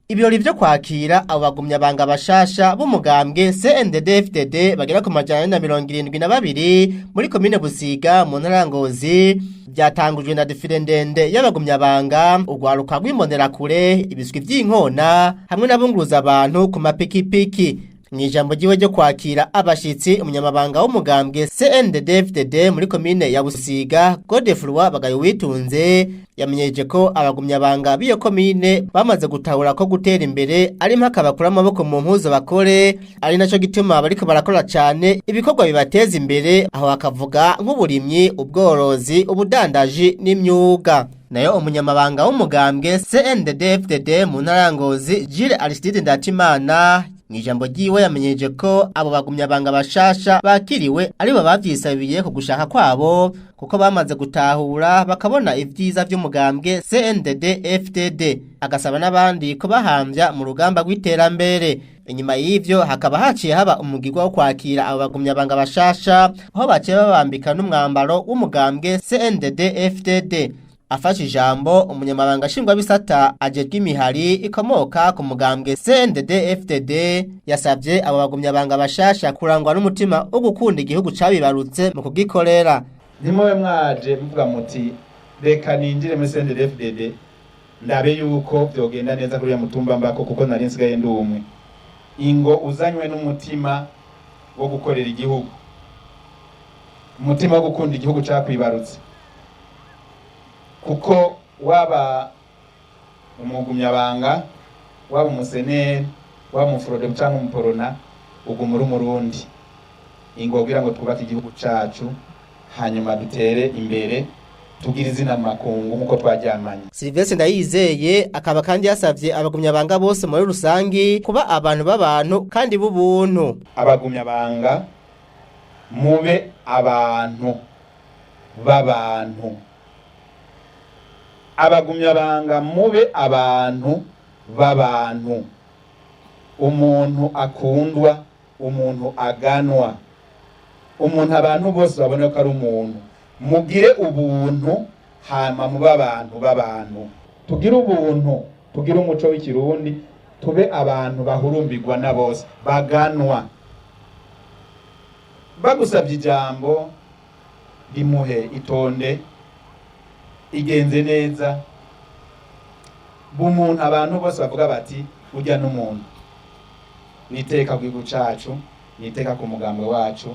Ibirori vyo kwakira abo bagumyabanga bashasha b'umugambwe CNDD-FDD bagera ku 172 muri komine Busiga mu ntara ya Ngozi byatangujwe na defile ndende y'abagumyabanga ugwaruka rw'imbonerakure ibiswi vy'inkona hamwe n'abunguruza abantu ku mapikipiki. Mwijambo jiwe ryo kwakira abashitsi umunyamabanga w'umugambwe CNDD-FDD muri komine ya Busiga Godefroid Bagayo Witunze yamenyeje ko abagumyabanga biyo komine bamaze gutahura ko gutera imbere ari mpaka bakura amaboko mu mpuzo bakore ari naco gituma bariko barakora cyane ibikorwa bibateza imbere aho akavuga nk'uburimyi ubworozi ubudandaji n'imyuga. Nayo umunyamabanga w'umugambwe CNDD-FDD mu ntara ya Ngozi Jules Aristide Ndatimana Mwijambo jiwe yamenyeje ko abo bagumyabanga bashasha bakiriwe ari bo bavyisabiye ku gushaka kwabo kuko bamaze gutahura bakabona ivyiza vy'umugambwe CNDD-FDD agasaba n'abandi ko bahambya mu rugamba rw'iterambere. Inyuma y'ivyo hakaba haciye haba umugirwa wo kwakira abo bagumyabanga bashasha aho baciye babambika n'umwambaro w'umugambwe CNDD-FDD. Afashe ijambo umunyamabanga shingwa bisata ajejwe imihari ikomoka ku mugambwe CNDD-FDD yasavye abo bagumyabanga bashasha kurangwa n'umutima wo gukunda igihugu cabibarutse mu kugikorera. Nimowe mwaje muvuga muti reka ninjire muri CNDD-FDD ndabe yuko vyogenda neza kuri ya mutumba mbako kuko nari nsigaye ndumwe. Ingo uzanywe n'umutima wo gukorera igihugu, umutima wo gukunda igihugu cakwibarutse. Kuko waba umugumyabanga waba umuseneri waba umufurode cyangwa umuporona ugumura umurundi ingobwira ngo twubake igihugu cacu hanyuma dutere imbere tugira izina makungu nkuko twaryamanye. Sylvestre Ndayizeye akaba kandi yasavye abagumyabanga bose muri rusangi kuba abantu b'abantu kandi b'ubuntu. Abagumyabanga mube abantu b'abantu. Abagumyabanga mube abantu b'abantu. Umuntu akundwa, umuntu aganwa. Umuntu abantu bose babone ko ari umuntu. Mugire ubuntu hama mube abantu b'abantu. Tugire ubuntu, tugire umuco w'ikirundi, tube abantu bahurumbirwa na bose, baganwa. Bagusabye ijambo rimuhe itonde igenze neza bumuntu abantu bose bavuga bati urya n'umuntu niteka kwigu cacu niteka ku mugambwe wacu.